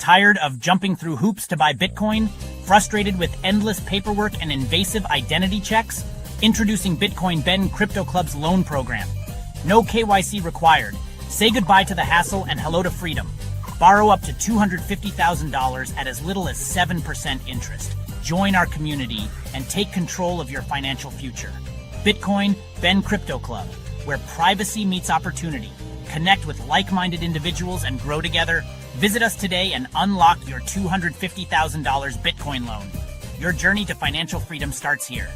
Tired of jumping through hoops to buy Bitcoin? Frustrated with endless paperwork and invasive identity checks? Introducing Bitcoin Ben Crypto Club's loan program. No KYC required. Say goodbye to the hassle and hello to freedom. Borrow up to $250,000 at as little as 7% interest. Join our community and take control of your financial future. Bitcoin Ben Crypto Club, where privacy meets opportunity. Connect with like-minded individuals and grow together. Visit us today and unlock your $250,000 Bitcoin loan. Your journey to financial freedom starts here.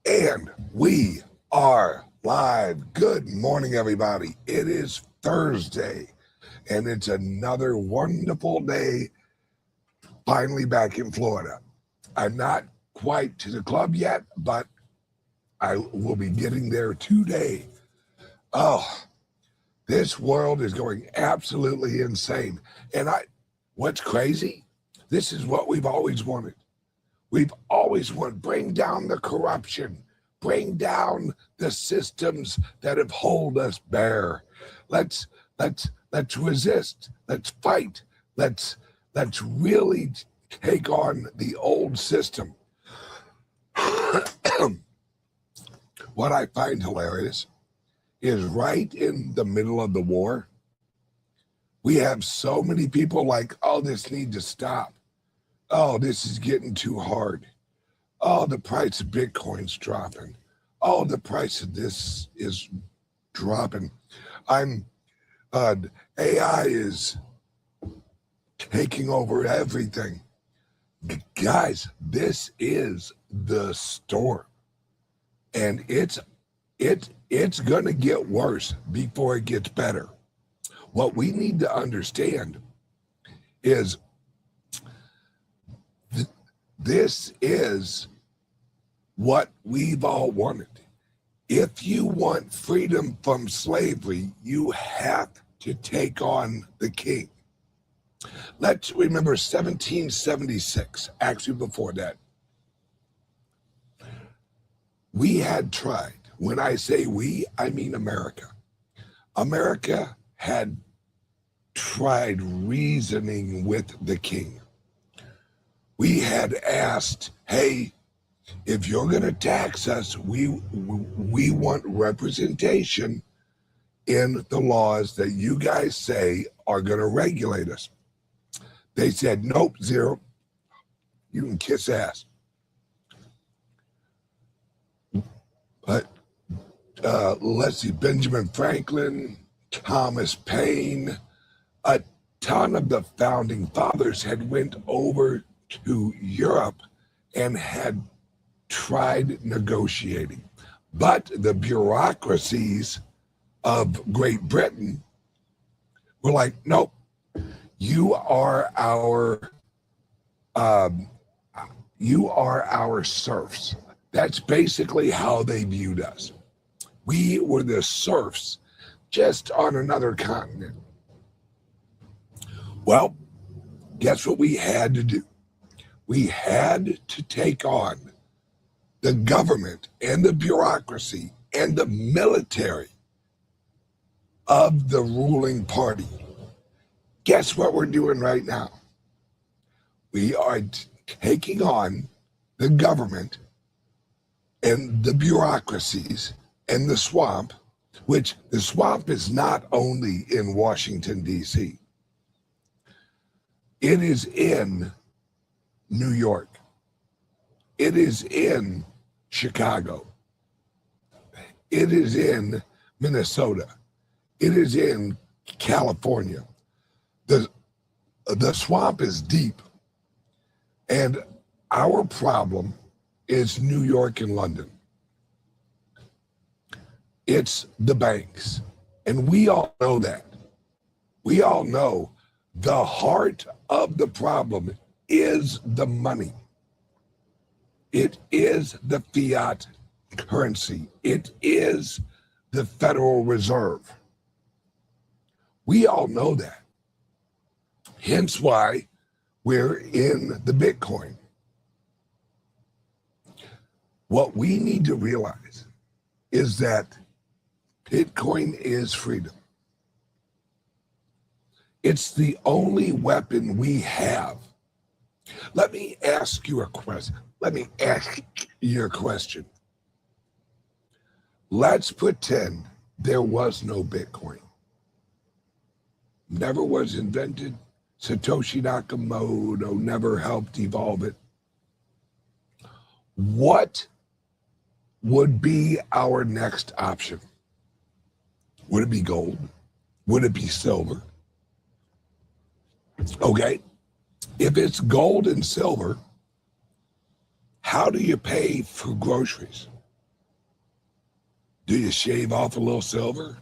And we are live. Good morning, everybody. It is Thursday, and it's another wonderful day finally back in Florida. I'm not quite to the club yet, but I will be getting there today. Oh, this world is going absolutely insane. And what's crazy? This is what we've always wanted. We've always wanted, bring down the corruption, bring down the systems that have held us bare. Let's resist. Let's fight. Let's really take on the old system. What I find hilarious is right in the middle of the war, we have so many people like, oh, this needs to stop. Oh, this is getting too hard. Oh, the price of Bitcoin's dropping. Oh, the price of this is dropping. AI is taking over everything. Guys, this is the storm. And it's going to get worse before it gets better. What we need to understand is this is what we've all wanted. If you want freedom from slavery, you have to take on the king. Let's remember 1776, actually before that. We had tried. When I say we, I mean America. America had tried reasoning with the king. We had asked, hey, if you're going to tax us, we want representation in the laws that you guys say are going to regulate us. They said, nope, zero. You can kiss ass. But let's see, Benjamin Franklin, Thomas Paine, a ton of the founding fathers had went over to Europe and had tried negotiating. But the bureaucracies of Great Britain were like, nope, you are our serfs. That's basically how they viewed us. We were the serfs just on another continent. Well, guess what we had to do? We had to take on the government and the bureaucracy and the military of the ruling party. Guess what we're doing right now? We are taking on the government and the bureaucracies and the swamp, which the swamp is not only in Washington, D.C. It is in New York. It is in Chicago. It is in Minnesota. It is in California. The swamp is deep. And our problem is New York and London. It's the banks. And we all know that. We all know the heart of the problem is the money. It is the fiat currency. It is the Federal Reserve. We all know that. Hence why we're in the Bitcoin. What we need to realize is that Bitcoin is freedom. It's the only weapon we have. Let me ask you a question. Let's pretend there was no Bitcoin. Never was invented. Satoshi Nakamoto never helped evolve it. What would be our next option? Would it be gold? Would it be silver? Okay, if it's gold and silver, how do you pay for groceries? Do you shave off a little silver?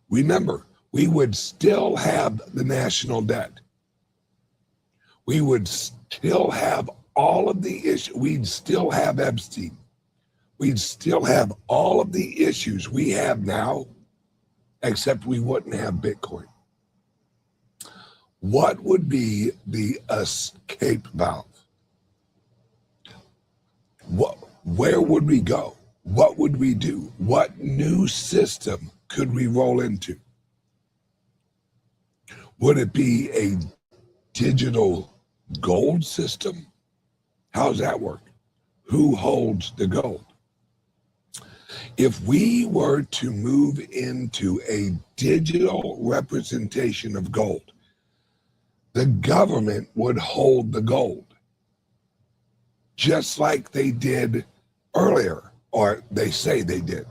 Remember, we would still have the national debt. We would still have all of the issues. We'd still have Epstein. We'd still have all of the issues we have now, except we wouldn't have Bitcoin. What would be the escape valve? Where would we go? What would we do? What new system could we roll into? Would it be a digital gold system? How's that work? Who holds the gold? If we were to move into a digital representation of gold, the government would hold the gold, just like they did earlier, or they say they did,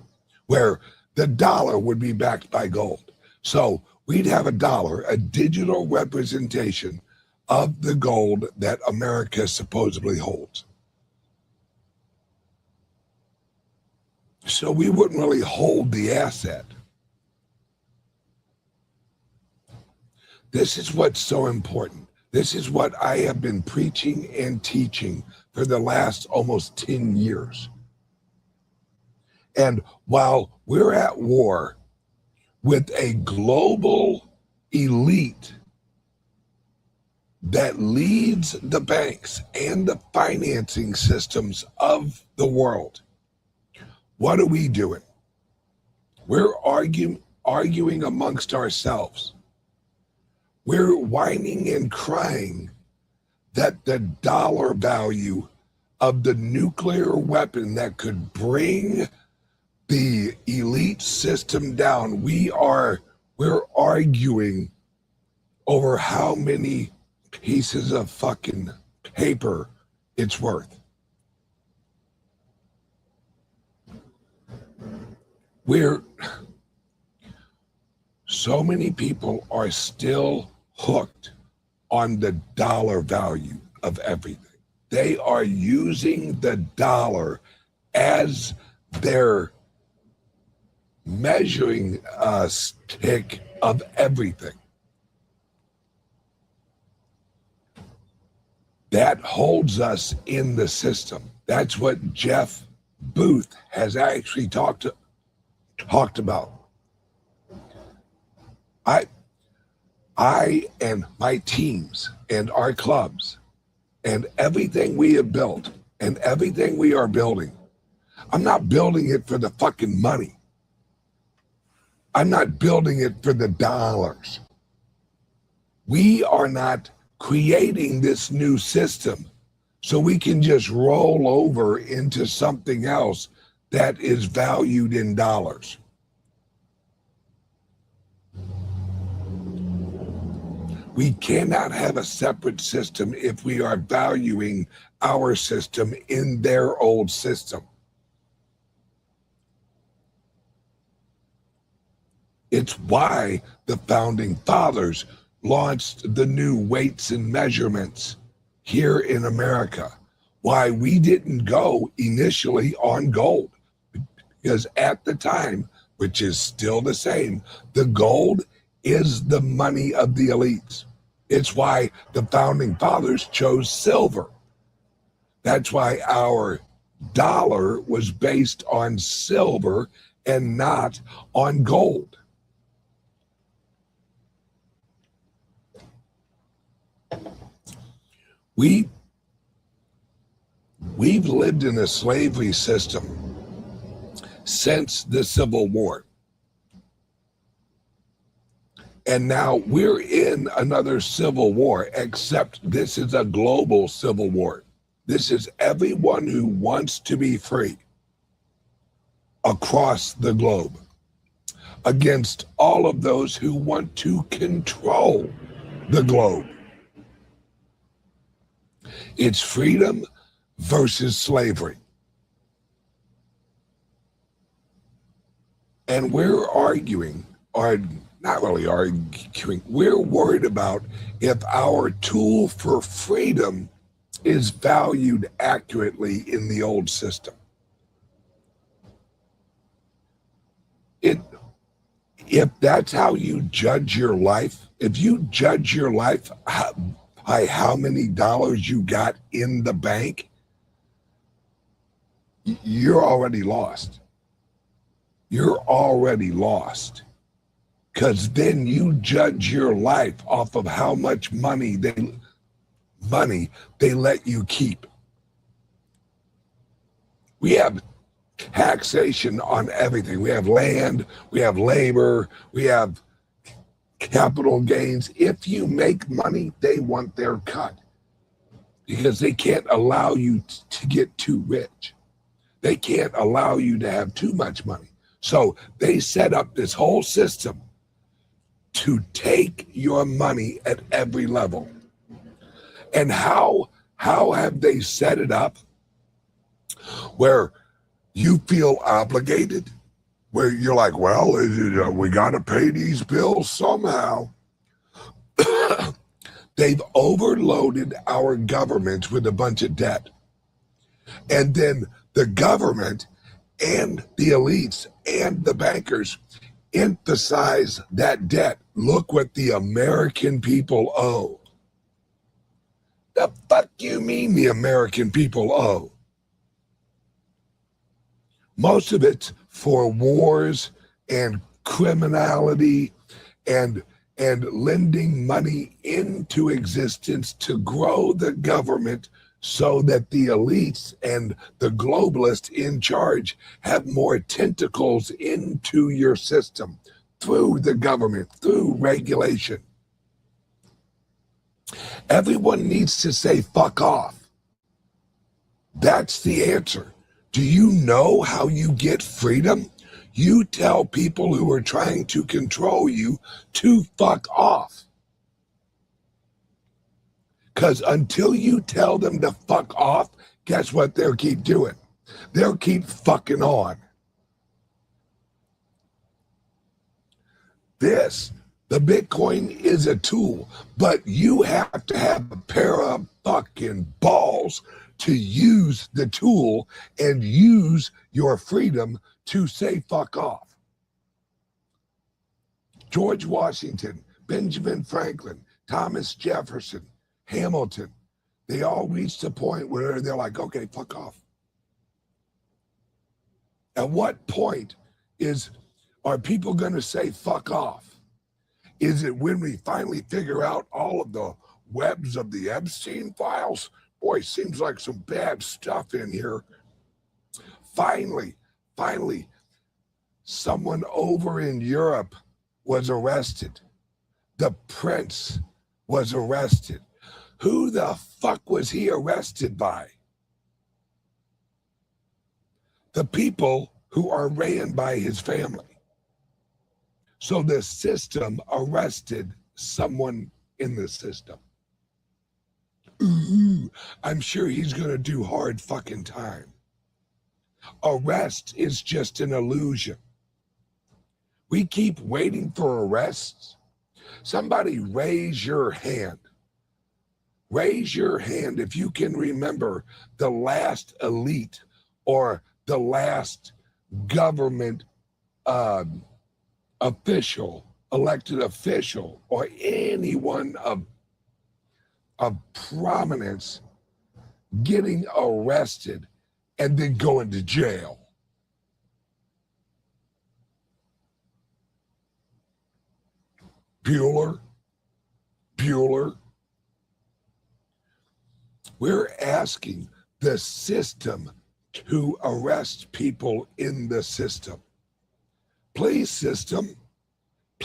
where the dollar would be backed by gold. So we'd have a dollar, a digital representation of the gold that America supposedly holds. So we wouldn't really hold the asset. This is what's so important. This is what I have been preaching and teaching for the last almost 10 years. And while we're at war with a global elite that leads the banks and the financing systems of the world, what are we doing? We're arguing amongst ourselves. We're whining and crying that the dollar value of the nuclear weapon that could bring the elite system down, we're arguing over how many pieces of fucking paper it's worth. So many people are still hooked on the dollar value of everything. They are using the dollar as their measuring stick of everything. That holds us in the system. That's what Jeff Booth has actually talked about. I and my teams and our clubs and everything we have built and everything we are building, I'm not building it for the fucking money. I'm not building it for the dollars. We are not creating this new system so we can just roll over into something else that is valued in dollars. We cannot have a separate system if we are valuing our system in their old system. It's why the founding fathers launched the new weights and measurements here in America. Why we didn't go initially on gold. Because at the time, which is still the same, the gold is the money of the elites. It's why the founding fathers chose silver. That's why our dollar was based on silver and not on gold. We've lived in a slavery system since the Civil War. And now we're in another civil war, except this is a global civil war. This is everyone who wants to be free across the globe against all of those who want to control the globe. It's freedom versus slavery. And we're arguing, or not really arguing, we're worried about if our tool for freedom is valued accurately in the old system. If that's how you judge your life, if you judge your life by how many dollars you got in the bank, you're already lost. You're already lost. Because then you judge your life off of how much money they let you keep. We have taxation on everything. We have land, we have labor, we have capital gains. If you make money, they want their cut because they can't allow you to get too rich. They can't allow you to have too much money. So they set up this whole system to take your money at every level. And how have they set it up where you feel obligated, where you're like, well, we got to pay these bills somehow. They've overloaded our government with a bunch of debt. And then the government and the elites and the bankers emphasize that debt. Look what the American people owe. The fuck you mean the American people owe? Most of it's for wars and criminality and lending money into existence to grow the government so that the elites and the globalists in charge have more tentacles into your system through the government, through regulation. Everyone needs to say fuck off. That's the answer. Do you know how you get freedom? You tell people who are trying to control you to fuck off. Because until you tell them to fuck off, guess what they'll keep doing? They'll keep fucking on. The Bitcoin is a tool, but you have to have a pair of fucking balls to use the tool and use your freedom to say fuck off. George Washington, Benjamin Franklin, Thomas Jefferson, Hamilton, they all reached a point where they're like, okay, fuck off. At what point are people going to say fuck off? Is it when we finally figure out all of the webs of the Epstein files? Boy, seems like some bad stuff in here. Finally, someone over in Europe was arrested. The prince was arrested. Who the fuck was he arrested by? The people who are ran by his family. So the system arrested someone in the system. Ooh, I'm sure he's going to do hard fucking time. Arrest is just an illusion. We keep waiting for arrests. Somebody raise your hand. Raise your hand if you can remember the last elite or the last government official, elected official, or anyone of prominence getting arrested and then going to jail. Bueller. We're asking the system to arrest people in the system. Please, system,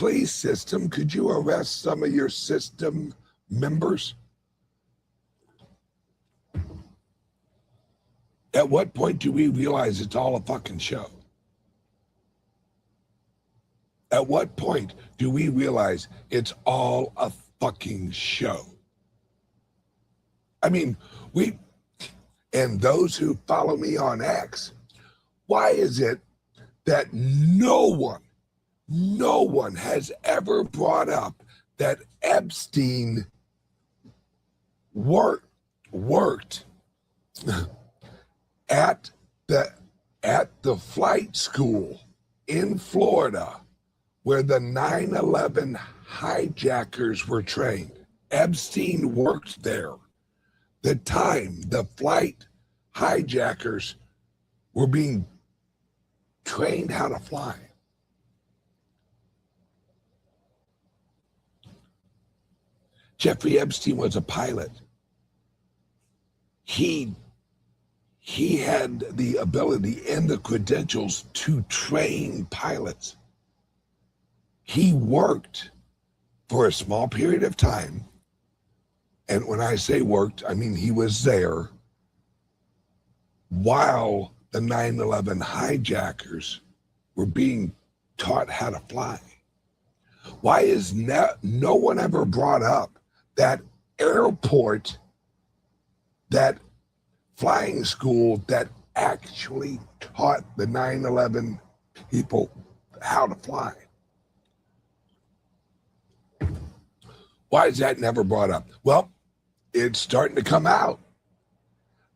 Please, system, could you arrest some of your system members? At what point do we realize it's all a fucking show? At what point do we realize it's all a fucking show? I mean, and those who follow me on X, why is it that no one has ever brought up that Epstein worked at the flight school in Florida where the 9/11 hijackers were trained? Epstein worked there the time the flight hijackers were being trained how to fly. Jeffrey Epstein was a pilot. He had the ability and the credentials to train pilots. He worked for a small period of time. And when I say worked, I mean he was there while the 9/11 hijackers were being taught how to fly. Why is no one ever brought up that airport, that flying school that actually taught the 9/11 people how to fly? Why is that never brought up? Well, it's starting to come out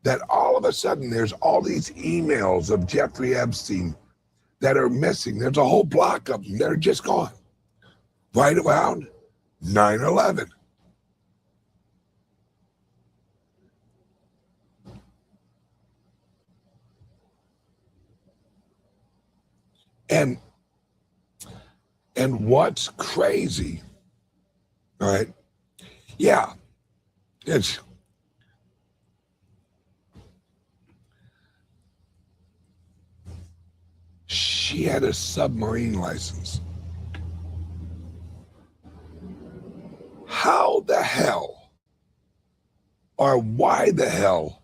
that all of a sudden there's all these emails of Jeffrey Epstein that are missing. There's a whole block of them that are just gone right around 9/11. And what's crazy, all right? Yeah, she had a submarine license. How the hell, or why the hell,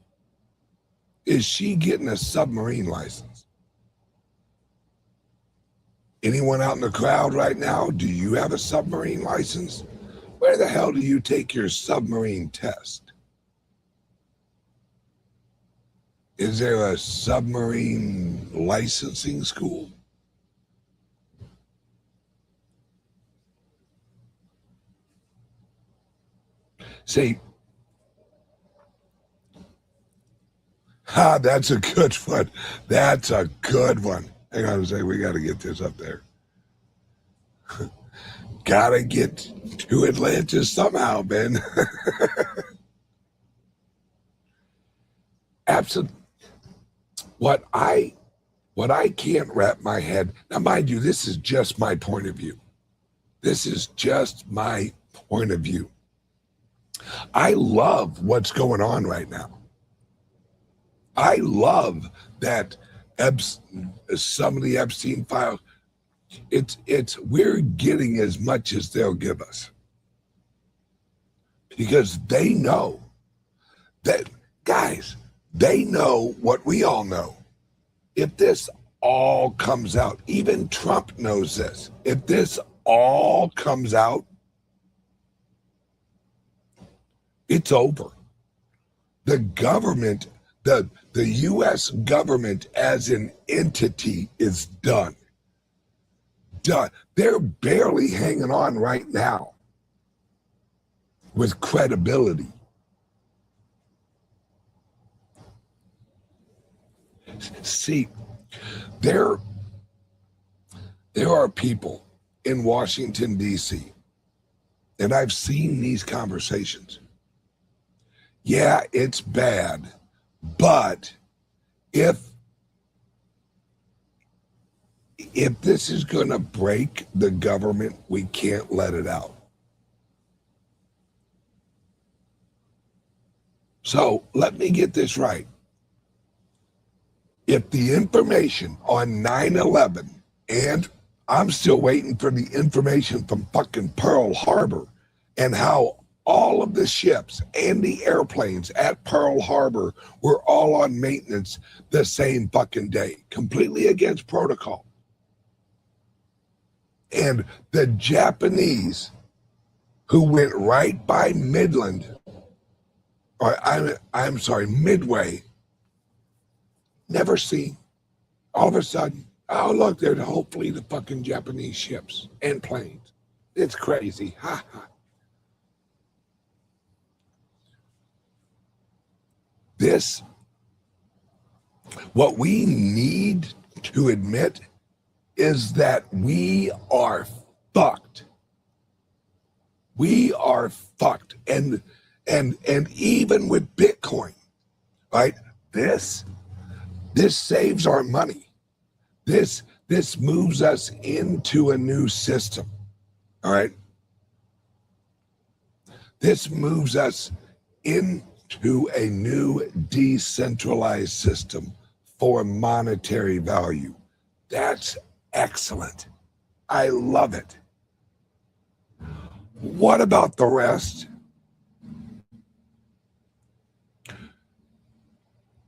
is she getting a submarine license? Anyone out in the crowd right now, do you have a submarine license? Where the hell do you take your submarine test? Is there a submarine licensing school? See, that's a good one. That's a good one. Hang on a second, we got to get this up there. Gotta get to Atlantis somehow, Ben. Absolutely. What I can't wrap my head, now mind you, this is just my point of view. This is just my point of view. I love what's going on right now. I love that some of the Epstein files, it's we're getting as much as they'll give us, because they know that, guys, they know what we all know. If this all comes out, even Trump knows this. If this all comes out, it's over. The government, the U.S. government as an entity is done. Done. They're barely hanging on right now with credibility. See, there are people in Washington, D.C., and I've seen these conversations. Yeah, it's bad, but if this is going to break the government, we can't let it out. So let me get this right. If the information on 9/11, and I'm still waiting for the information from fucking Pearl Harbor and how all of the ships and the airplanes at Pearl Harbor were all on maintenance the same fucking day, completely against protocol. And the Japanese, who went right by Midland, or I'm sorry, Midway, never seen. All of a sudden, oh look, there's a whole fleet of fucking Japanese ships and planes. It's crazy. Ha ha. This, what we need to admit is that we are fucked. We are fucked. And even with Bitcoin, right? This saves our money. This moves us into a new system. All right. This moves us into a new decentralized system for monetary value. That's excellent. I love it. What about the rest?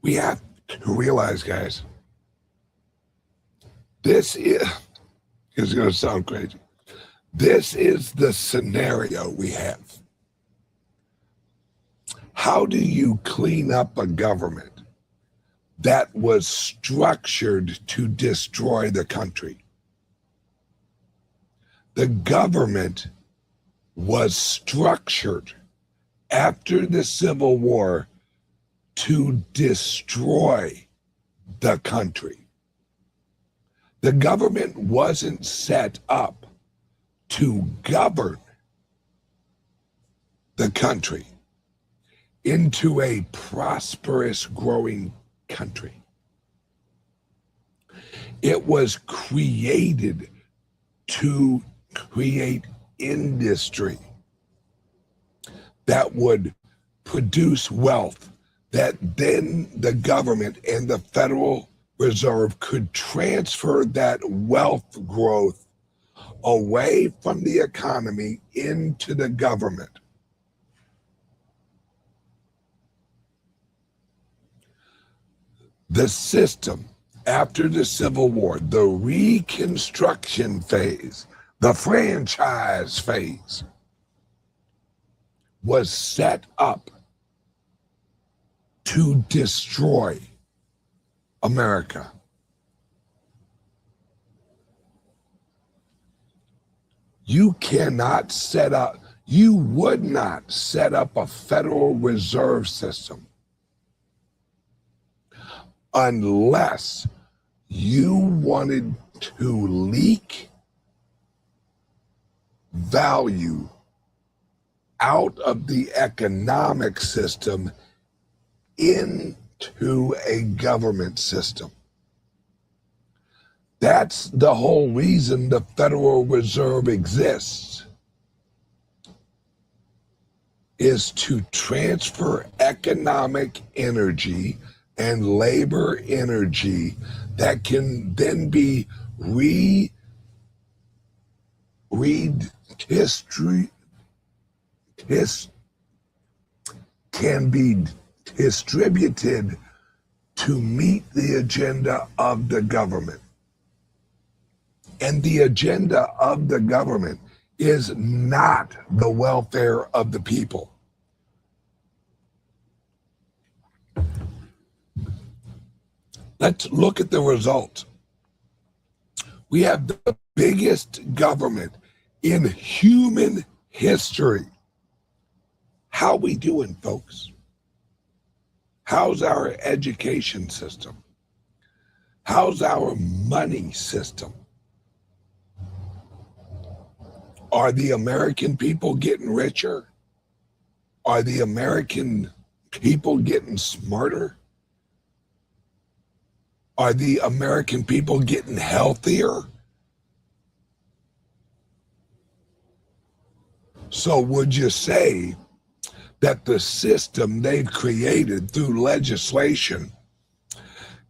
We have to realize, guys, this is going to sound crazy. This is the scenario we have. How do you clean up a government that was structured to destroy the country? The government was structured after the Civil War to destroy the country. The government wasn't set up to govern the country into a prosperous, growing country. It was created to create industry that would produce wealth that then the government and the Federal Reserve could transfer that wealth growth away from the economy into the government. The system after the Civil War, the Reconstruction phase, the franchise phase, was set up to destroy America. You cannot set up, you would not set up a Federal Reserve System unless you wanted to leak value out of the economic system into a government system. That's the whole reason the Federal Reserve exists, is to transfer economic energy and labor energy that can then be distributed to meet the agenda of the government. And the agenda of the government is not the welfare of the people. Let's look at the results. We have the biggest government in human history. How we doing, folks? How's our education system? How's our money system? Are the American people getting richer? Are the American people getting smarter? Are the American people getting healthier? So would you say that the system they've created through legislation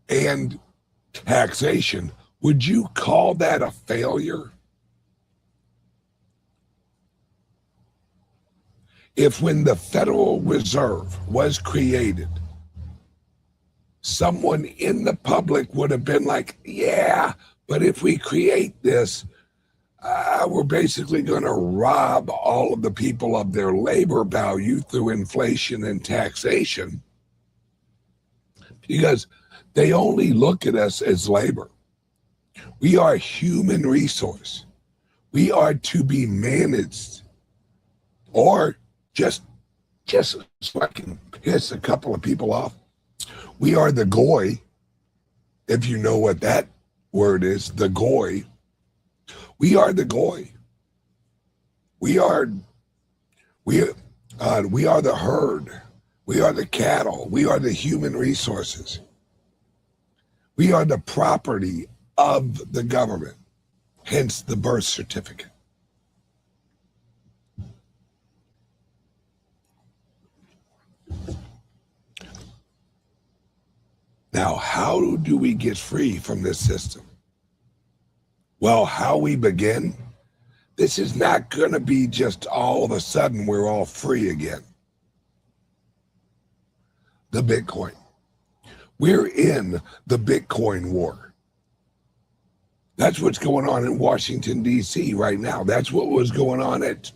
and taxation Would you call that a failure? If when the Federal Reserve was created, someone in the public would have been like, yeah, but if we create this, we're basically going to rob all of the people of their labor value through inflation and taxation, because they only look at us as labor. We are a human resource. We are to be managed, or just so I can piss a couple of people off, we are the goy, if you know what that word is, the goy. We are the goy. We are the herd. We are the cattle. We are the human resources. We are the property of the government, hence the birth certificate. Now, how do we get free from this system? Well, how we begin, this is not going to be just all of a sudden we're all free again. The Bitcoin. We're in the Bitcoin war. That's what's going on in Washington, D.C. right now. That's what was going on at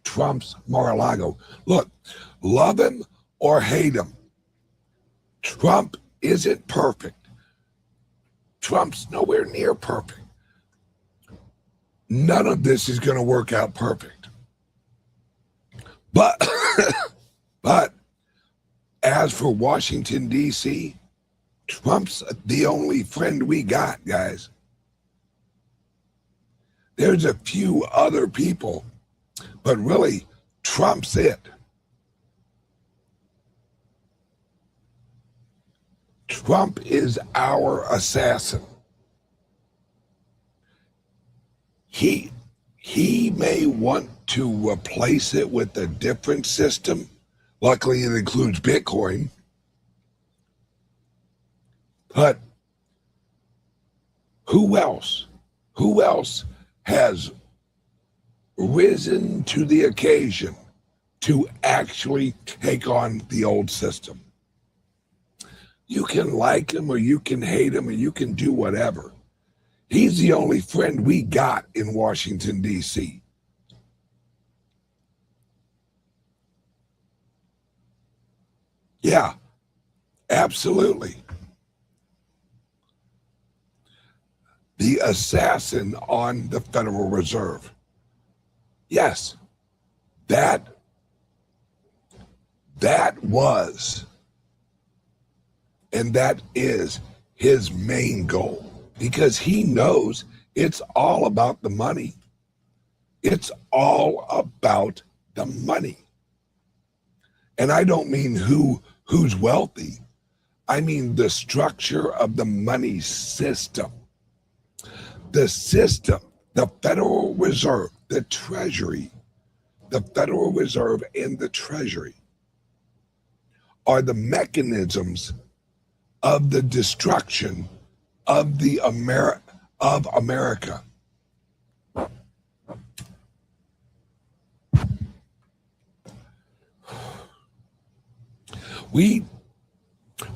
Trump's Mar-A-Lago. Look, love him or hate him, Trump isn't perfect. Trump's nowhere near perfect. None of this is going to work out perfect. But as for Washington, D.C., Trump's the only friend we got, guys. There's a few other people, but really, Trump's it. Trump is our assassin. He may want to replace it with a different system. Luckily, it includes Bitcoin. But who else? Who else has risen to the occasion to actually take on the old system? You can like him or you can hate him or you can do whatever. He's the only friend we got in Washington, D.C. Yeah, absolutely. The assassin on the Federal Reserve. Yes, that was and that is his main goal, because he knows it's all about the money. It's all about the money. And I don't mean who's wealthy. I mean the structure of the money system. The system, the Federal Reserve, the Treasury, the Federal Reserve and the Treasury are the mechanisms of the destruction of the America.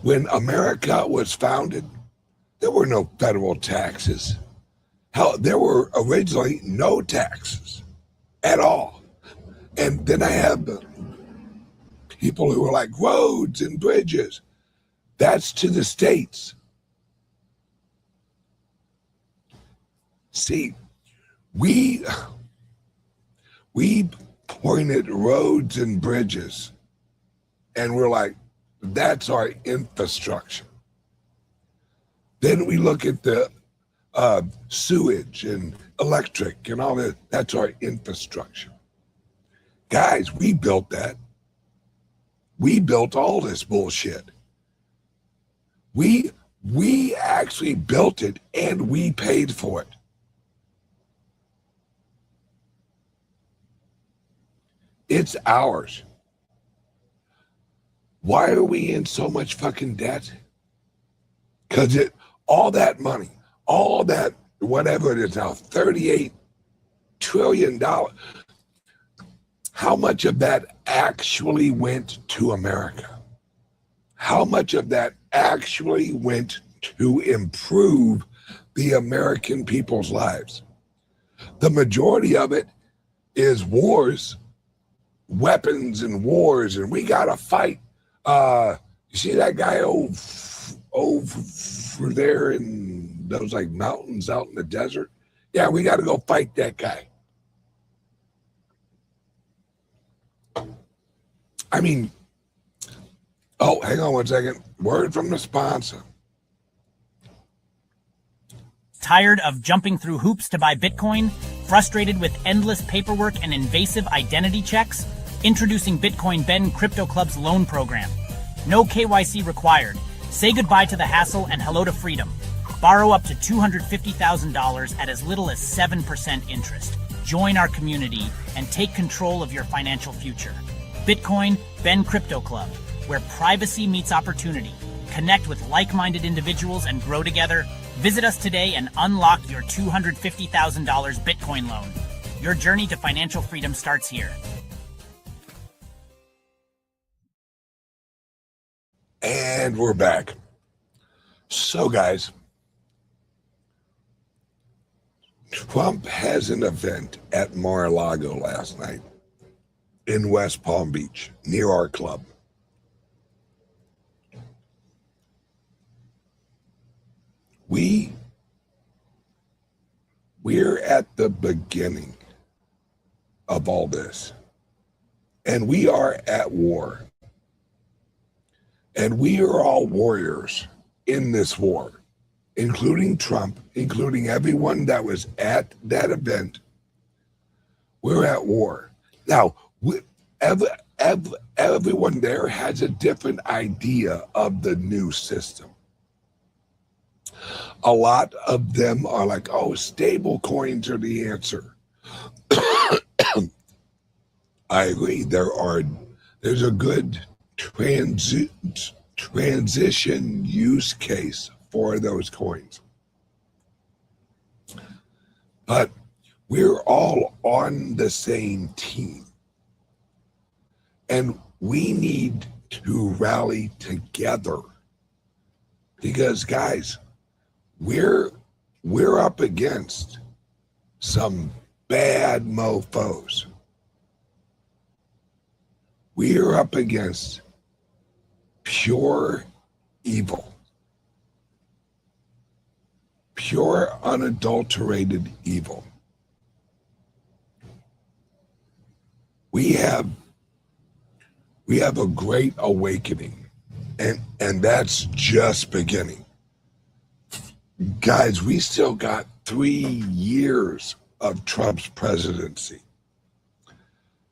When America was founded, there were no federal taxes. Hell, there were originally no taxes at all. And then I have people who were like, roads and bridges. That's to the states. See, we pointed roads and bridges, and we're like, that's our infrastructure. Then we look at the sewage and electric and all that. That's our infrastructure. Guys, we built that. We built all this bullshit. We actually built it and we paid for it. It's ours. Why are we in so much fucking debt? Because all that money, all that, whatever it is now, $38 trillion. How much of that actually went to America? How much of that actually went to improve the American people's lives? The majority of it is wars, weapons and wars, and we got to fight. You see that guy over there in those like mountains out in the desert? Yeah, we got to go fight that guy. I mean, oh, hang on one second. Word from the sponsor. Tired of jumping through hoops to buy Bitcoin? Frustrated with endless paperwork and invasive identity checks? Introducing Bitcoin Ben Crypto Club's loan program. No KYC required. Say goodbye to the hassle and hello to freedom. Borrow up to $250,000 at as little as 7% interest. Join our community and take control of your financial future. Bitcoin Ben Crypto Club, where privacy meets opportunity. Connect with like-minded individuals and grow together. Visit us today and unlock your $250,000 Bitcoin loan. Your journey to financial freedom starts here. And we're back. So, guys, Trump has an event at Mar-A-Lago last night in West Palm Beach, near our club. We're at the beginning of all this, and we are at war. And we are all warriors in this war, including Trump, including everyone that was at that event. We're at war. Now, everyone there has a different idea of the new system. A lot of them are like, oh, stable coins are the answer. I agree. There's a good transition use case for those coins. But we're all on the same team. And we need to rally together. Because, guys, we're up against some bad mofos. We are up against pure evil, pure unadulterated evil. We have a great awakening, and that's just beginning. Guys, we still got 3 years of Trump's presidency.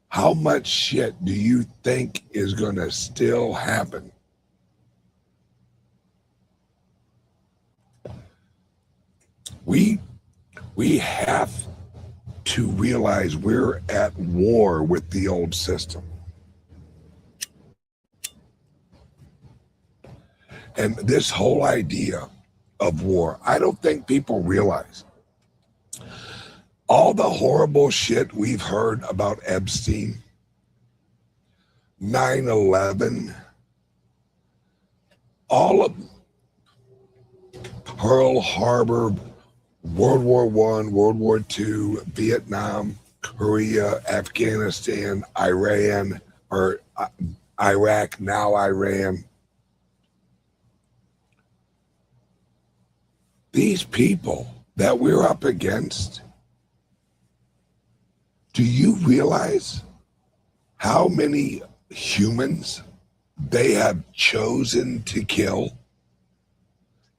How much shit do you think is going to still happen? We have to realize we're at war with the old system. And this whole idea of war, I don't think people realize. All the horrible shit we've heard about Epstein, 9/11, all of Pearl Harbor, World War I, World War II, Vietnam, Korea, Afghanistan, Iran, or Iraq, now Iran. These people that we're up against, do you realize how many humans they have chosen to kill?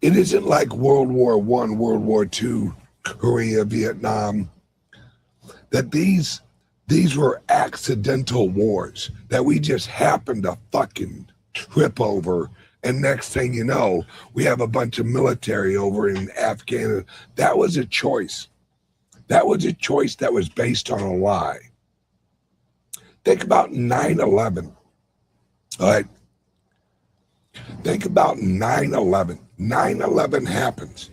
It isn't like World War I, World War II, Korea, Vietnam, that these were accidental wars that we just happened to fucking trip over. And next thing you know, we have a bunch of military over in Afghanistan. That was a choice. That was a choice that was based on a lie. Think about 9/11. All right. Think about 9/11. 9/11 happens.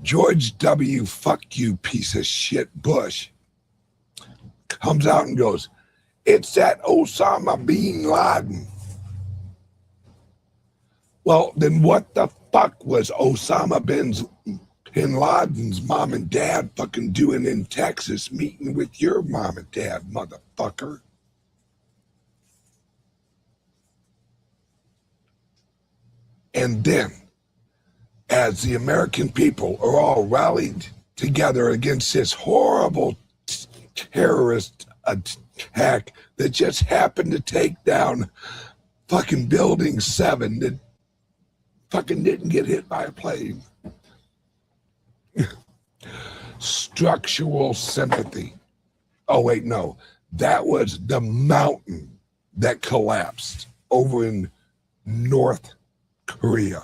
George W. Fuck you, piece of shit Bush comes out and goes, it's that Osama bin Laden. Well, then what the fuck was Osama bin Laden's mom and dad fucking doing in Texas meeting with your mom and dad, motherfucker? And then, as the American people are all rallied together against this horrible terrorist attack that just happened to take down fucking Building 7 that fucking didn't get hit by a plane. Structural sympathy. Oh, wait, no. That was the mountain that collapsed over in North Korea.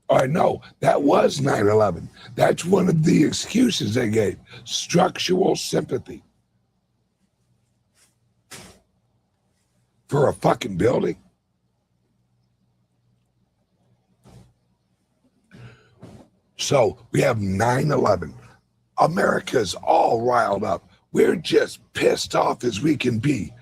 I know that was 9/11. That's one of the excuses they gave. Structural sympathy for a fucking building. So we have 9/11. America's all riled up. We're just pissed off as we can be.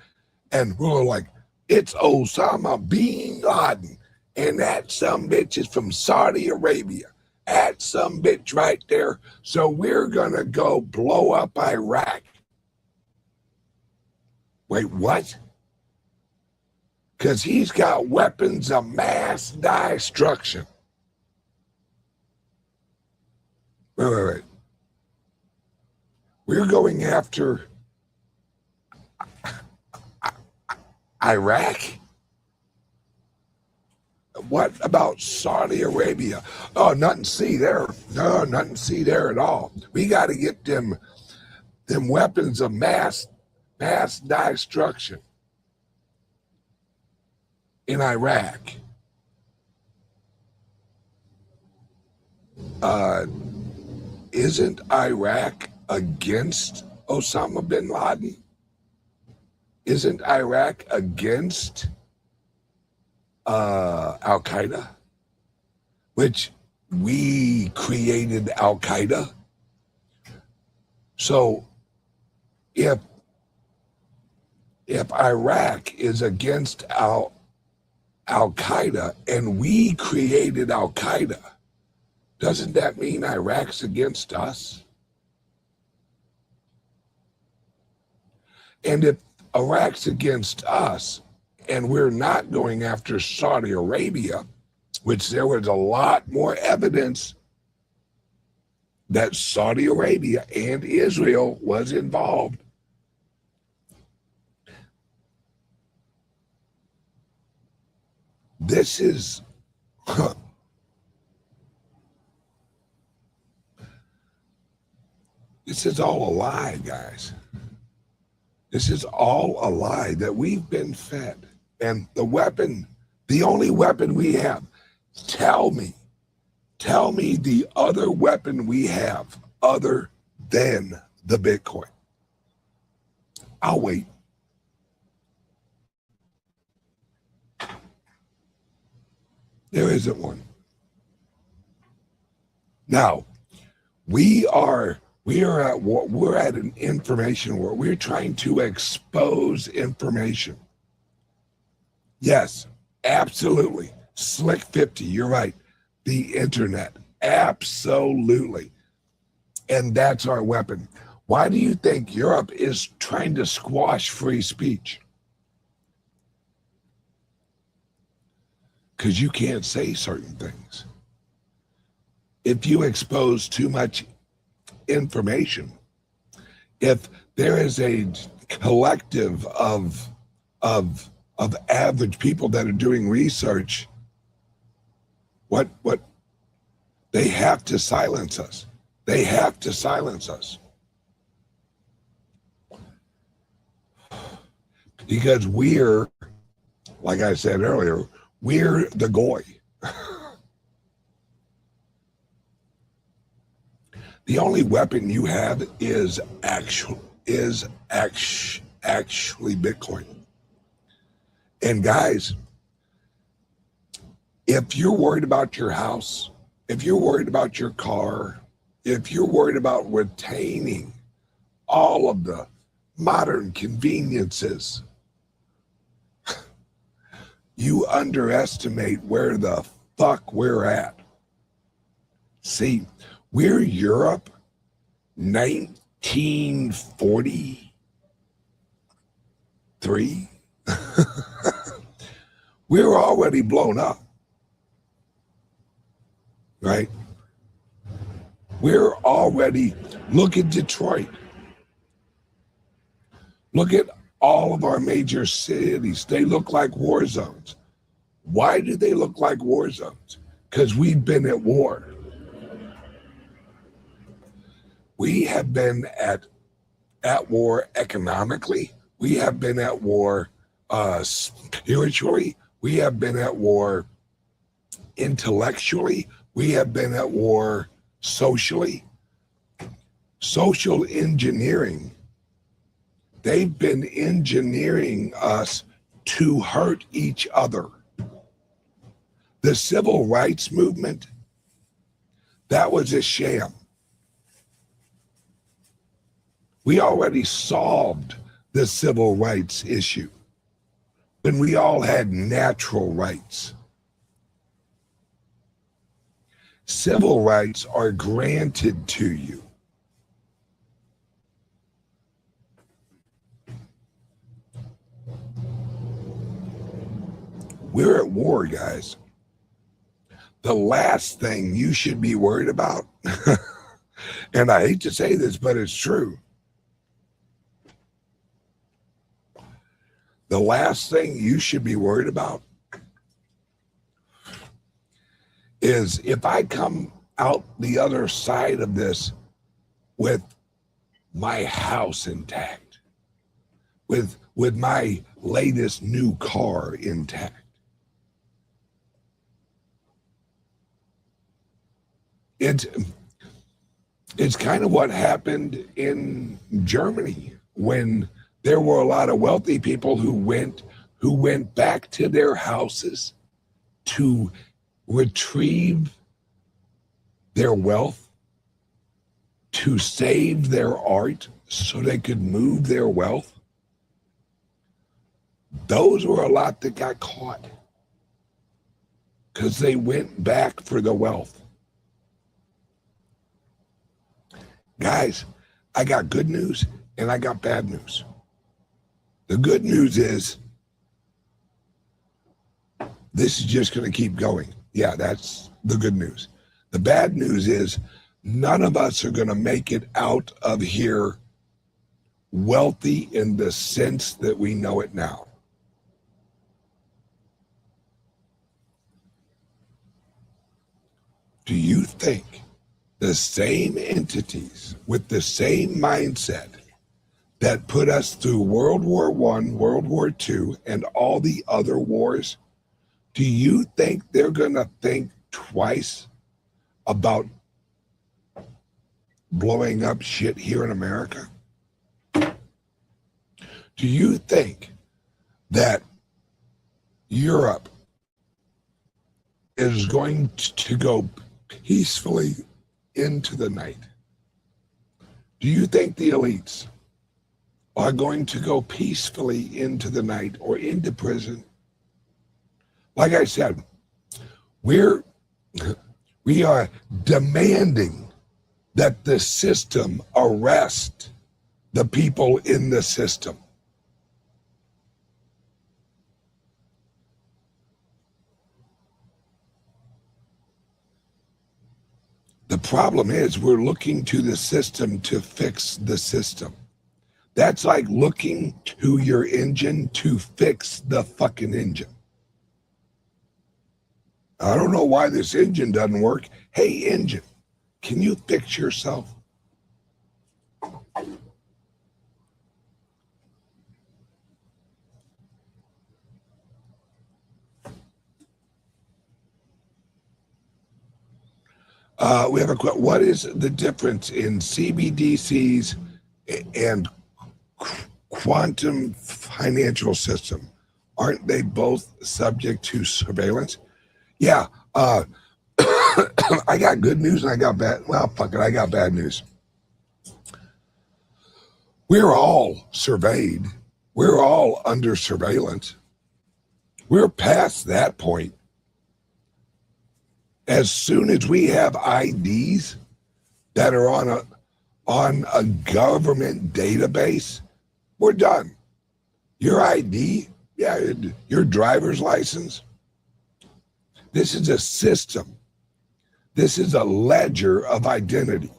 And we're like, it's Osama bin Laden. And that some bitch is from Saudi Arabia. That some bitch right there. So we're going to go blow up Iraq. Wait, what? Because he's got weapons of mass destruction. Wait. We're going after Iraq? What about Saudi Arabia? Oh, nothing to see there. No, nothing to see there at all. We got to get them weapons of mass destruction in Iraq. Isn't Iraq against Osama bin Laden? Isn't Iraq against Al-Qaeda, which we created Al-Qaeda? So if Iraq is against Al-Qaeda and we created Al-Qaeda, doesn't that mean Iraq's against us? And if Iraq's against us and we're not going after Saudi Arabia, which there was a lot more evidence that Saudi Arabia and Israel was involved, this is this is all a lie, guys. This is all a lie that we've been fed. And the only weapon we have, tell me the other weapon we have other than the Bitcoin. I'll wait. There isn't one. Now, we're at an information war. We're trying to expose information. Yes, absolutely. Slick 50, you're right. The internet, absolutely. And that's our weapon. Why do you think Europe is trying to squash free speech? Because you can't say certain things. If you expose too much information, if there is a collective of average people that are doing research, what they have to silence us. They have to silence us. Because we're, like I said earlier, we're the goy. The only weapon you have is actually Bitcoin. And guys, if you're worried about your house, if you're worried about your car, if you're worried about retaining all of the modern conveniences, you underestimate where the fuck we're at. See, we're Europe 1943. We're already blown up, right? We're already, look at Detroit. Look at all of our major cities. They look like war zones. Why do they look like war zones? Because we've been at war. We have been at war economically. We have been at war spiritually. We have been at war intellectually. We have been at war socially. Social engineering. They've been engineering us to hurt each other. The civil rights movement, that was a sham. We already solved the civil rights issue when we all had natural rights. Civil rights are granted to you. We're at war, guys. The last thing you should be worried about, and I hate to say this, but it's true. The last thing you should be worried about is if I come out the other side of this with my house intact, with my latest new car intact. It's kind of what happened in Germany when there were a lot of wealthy people who went back to their houses to retrieve their wealth, to save their art so they could move their wealth. Those were a lot that got caught because they went back for the wealth. Guys, I got good news and I got bad news. The good news is this is just going to keep going. Yeah, that's the good news. The bad news is none of us are going to make it out of here wealthy in the sense that we know it now. Do you think the same entities with the same mindset that put us through World War I, World War II, and all the other wars, do you think they're going to think twice about blowing up shit here in America? Do you think that Europe is going to go peacefully into the night? Do you think the elites are going to go peacefully into the night or into prison? Like I said, we are demanding that the system arrest the people in the system. The problem is we're looking to the system to fix the system. That's like looking to your engine to fix the fucking engine. I don't know why this engine doesn't work. Hey, engine, can you fix yourself? We have a question. What is the difference in CBDCs and quantum financial system? Aren't they both subject to surveillance? Yeah. I got good news and I got bad. Well, fuck it, I got bad news. We're all surveyed. We're all under surveillance. We're past that point. As soon as we have IDs that are on a government database, we're done. Your ID, yeah, your driver's license. This is a system. This is a ledger of identity.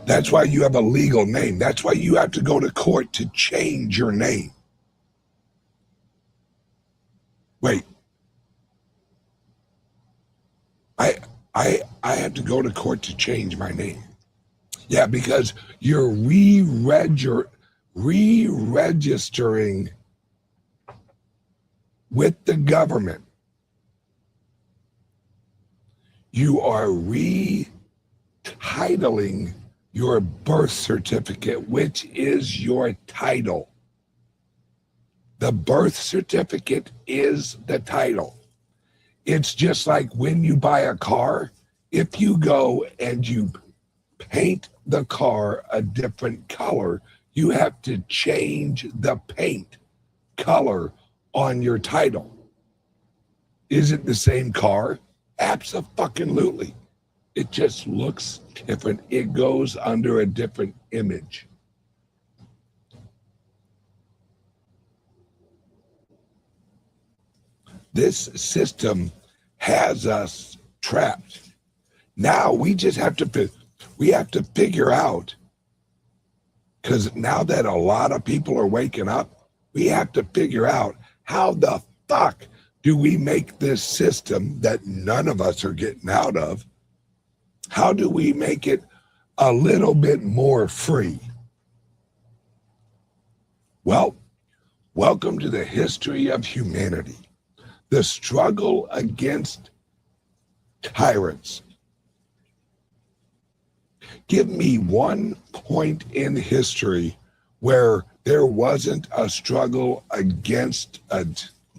That's why you have a legal name. That's why you have to go to court to change your name. Wait. I have to go to court to change my name. Yeah, because you're re-registering with the government. You are retitling your birth certificate, which is your title. The birth certificate is the title. It's just like when you buy a car, if you go and you paint the car a different color, you have to change the paint color on your title. Is it the same car? Abso-fucking-lutely. It just looks different. It goes under a different image. This system has us trapped. Now we just have to figure out, because now that a lot of people are waking up, we have to figure out how the fuck do we make this system that none of us are getting out of, how do we make it a little bit more free? Well, welcome to the history of humanity. The struggle against tyrants. Give me one point in history where there wasn't a struggle against a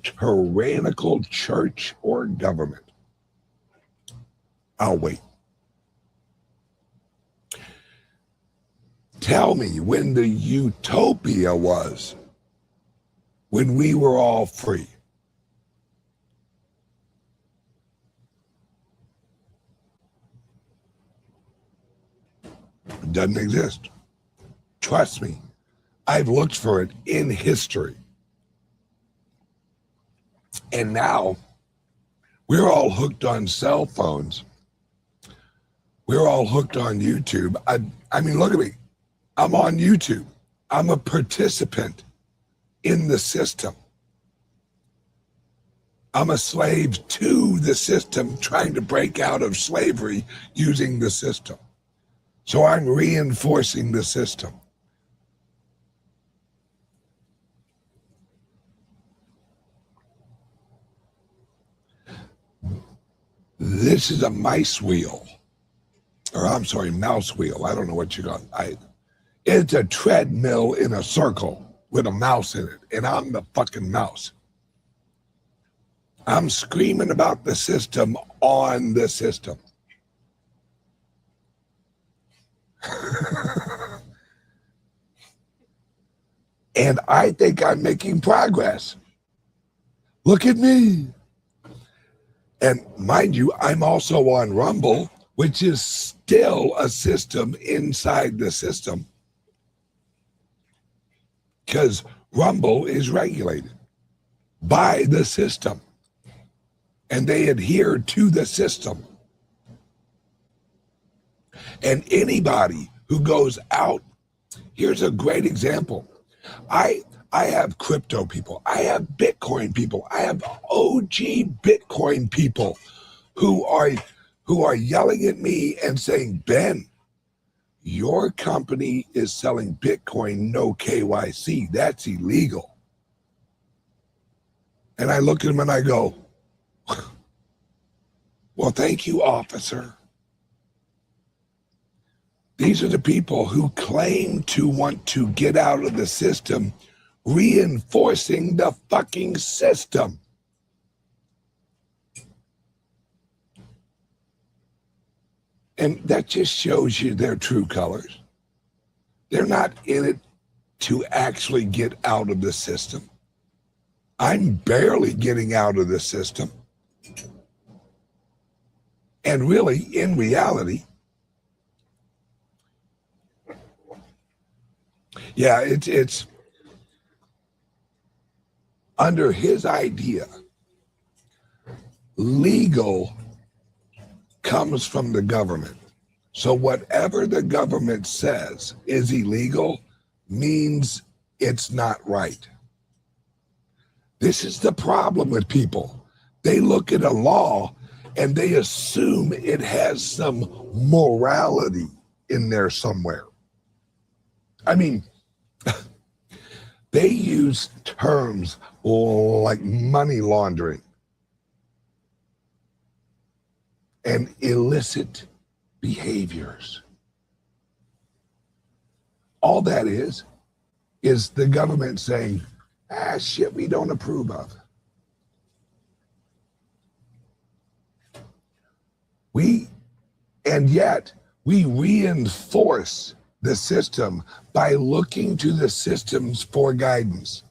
tyrannical church or government. I'll wait. Tell me when the utopia was, when we were all free. It doesn't exist. Trust me, I've looked for it in history. And now we're all hooked on cell phones. We're all hooked on YouTube. I mean, look at me. I'm on YouTube. I'm a participant in the system. I'm a slave to the system, trying to break out of slavery using the system. So I'm reinforcing the system. This is a mice wheel. Or I'm sorry, mouse wheel. I don't know what you got. It's a treadmill in a circle with a mouse in it. And I'm the fucking mouse. I'm screaming about the system on the system. And I think I'm making progress. Look at me. And mind you, I'm also on Rumble, which is still a system inside the system, because Rumble is regulated by the system and they adhere to the system. And anybody who goes out, here's a great example. I have crypto people. I have Bitcoin people. I have OG Bitcoin people who are yelling at me and saying, Ben, your company is selling Bitcoin, no KYC. That's illegal. And I look at them and I go, well, thank you, officer. These are the people who claim to want to get out of the system, reinforcing the fucking system. And that just shows you their true colors. They're not in it to actually get out of the system. I'm barely getting out of the system. And really, in reality, yeah, it's under his idea, legal comes from the government. So whatever the government says is illegal means it's not right. This is the problem with people. They look at a law and they assume it has some morality in there somewhere. I mean, they use terms like money laundering and illicit behaviors. All that is the government saying, shit we don't approve of. And yet we reinforce the system by looking to the systems for guidance.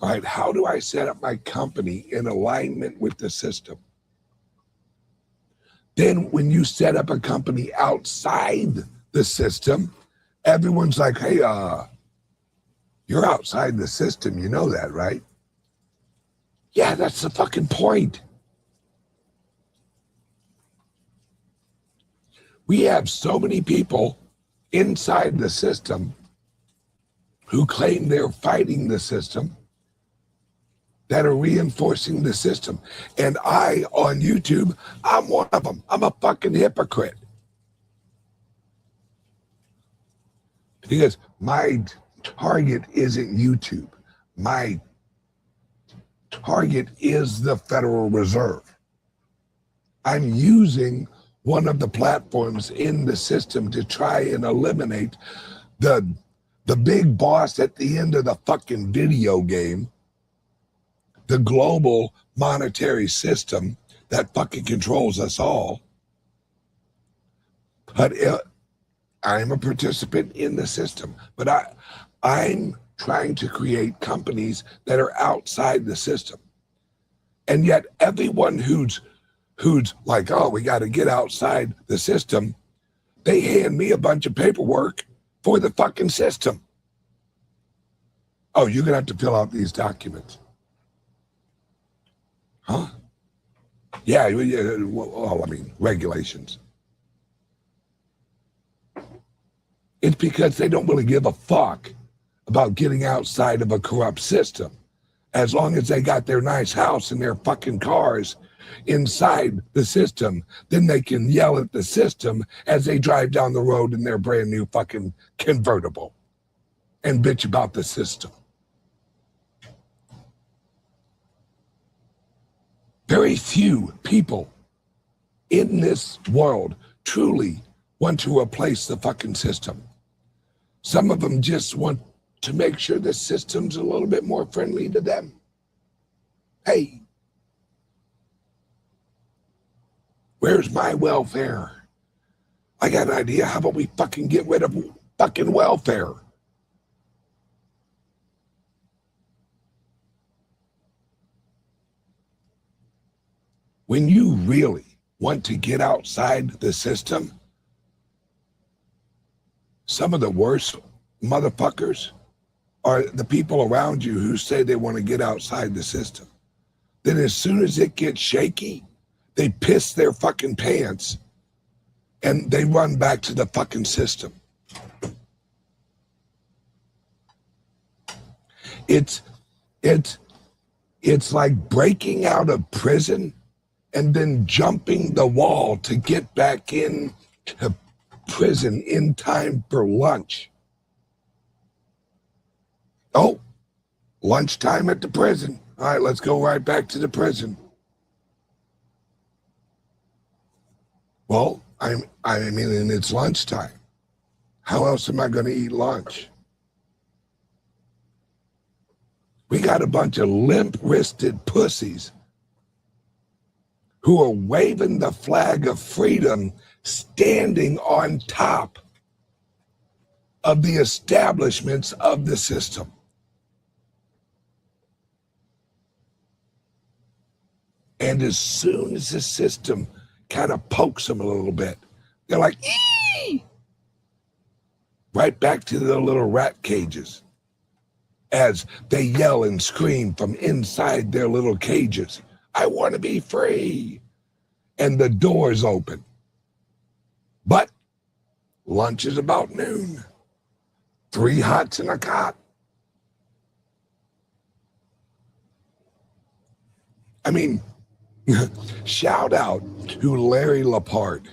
All right, how do I set up my company in alignment with the system? Then when you set up a company outside the system, everyone's like, hey, you're outside the system. You know that, right? Yeah, that's the fucking point. We have so many people inside the system who claim they're fighting the system that are reinforcing the system. And I, on YouTube, I'm one of them. I'm a fucking hypocrite. Because my target isn't YouTube. My target is the Federal Reserve. I'm using one of the platforms in the system to try and eliminate the big boss at the end of the fucking video game, the global monetary system that fucking controls us all. But I'm a participant in the system, but I'm trying to create companies that are outside the system. And yet everyone who's like, oh, we got to get outside the system, they hand me a bunch of paperwork for the fucking system. Oh, you're going to have to fill out these documents. Huh? Yeah, well, I mean, regulations. It's because they don't really give a fuck about getting outside of a corrupt system. As long as they got their nice house and their fucking cars inside the system, then they can yell at the system as they drive down the road in their brand new fucking convertible and bitch about the system. Very few people in this world truly want to replace the fucking system. Some of them just want to make sure the system's a little bit more friendly to them. Hey, where's my welfare? I got an idea. How about we fucking get rid of fucking welfare? When you really want to get outside the system, some of the worst motherfuckers are the people around you who say they want to get outside the system. Then as soon as it gets shaky, they piss their fucking pants and they run back to the fucking system. It's like breaking out of prison and then jumping the wall to get back in to prison in time for lunch. Oh, lunchtime at the prison. All right, let's go right back to the prison. Well, I mean, it's lunchtime. How else am I going to eat lunch? We got a bunch of limp-wristed pussies who are waving the flag of freedom, standing on top of the establishments of the system. And as soon as the system kind of pokes them a little bit, they're like, ee! Right back to their little rat cages as they yell and scream from inside their little cages, I want to be free. And the doors open. But lunch is about noon. 3 hots and a cot. I mean, shout out to Larry Lepard.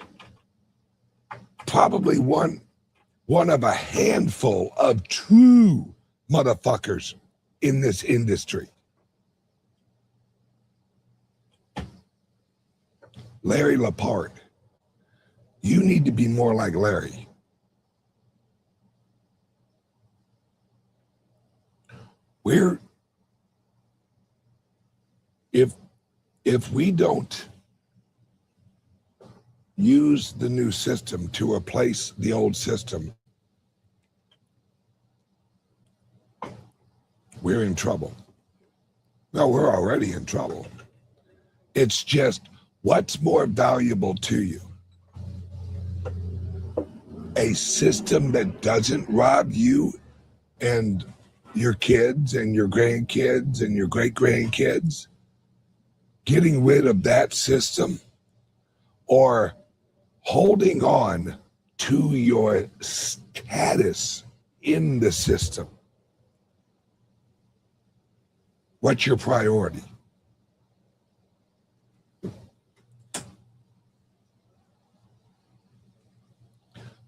Probably one of a handful of true motherfuckers in this industry. Larry Lepard. You need to be more like Larry. If we don't use the new system to replace the old system, we're in trouble. No, we're already in trouble. It's just what's more valuable to you? A system that doesn't rob you and your kids and your grandkids and your great-grandkids? Getting rid of that system, or holding on to your status in the system? What's your priority?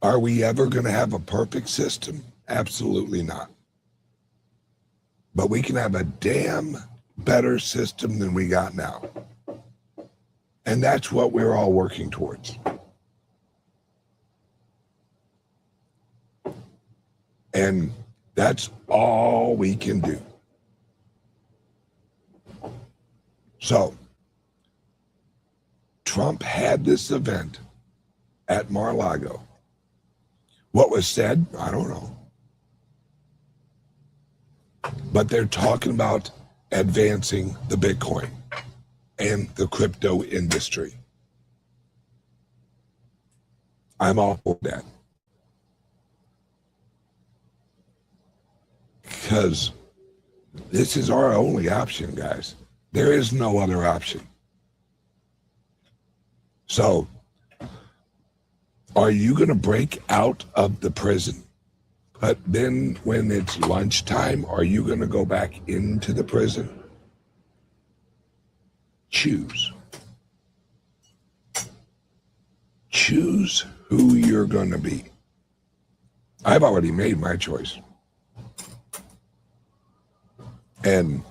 Are we ever going to have a perfect system? Absolutely not. But we can have a damn better system than we got now. And that's what we're all working towards. And that's all we can do. So, Trump had this event at Mar-A-Lago. What was said, I don't know. But they're talking about advancing the Bitcoin and the crypto industry. I'm all for that. Because this is our only option, guys. There is no other option. So, are you going to break out of the prison? But then when it's lunchtime, are you going to go back into the prison? Choose. Choose who you're going to be. I've already made my choice. And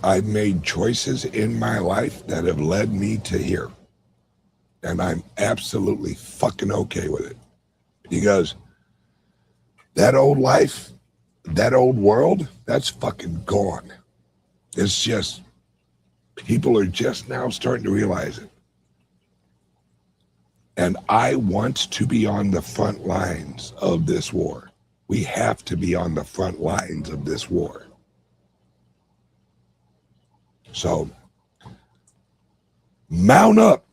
I've made choices in my life that have led me to here. And I'm absolutely fucking okay with it. Because that old life, that old world, that's fucking gone. It's just, people are just now starting to realize it. And I want to be on the front lines of this war. We have to be on the front lines of this war. So, mount up,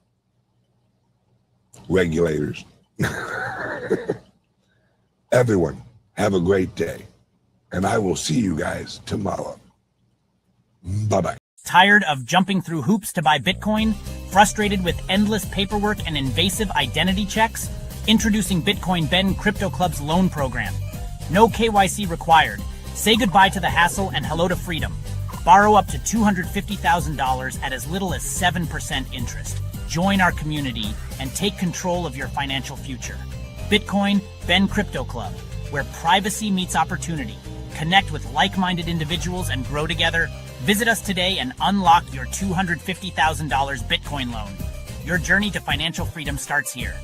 regulators. Everyone, have a great day. And I will see you guys tomorrow. Bye-bye. Tired of jumping through hoops to buy Bitcoin? Frustrated with endless paperwork and invasive identity checks? Introducing Bitcoin Ben Crypto Club's loan program. No KYC required. Say goodbye to the hassle and hello to freedom. Borrow up to $250,000 at as little as 7% interest. Join our community and take control of your financial future. Bitcoin Ben Crypto Club, where privacy meets opportunity. Connect with like-minded individuals and grow together. Visit us today and unlock your $250,000 Bitcoin loan. Your journey to financial freedom starts here.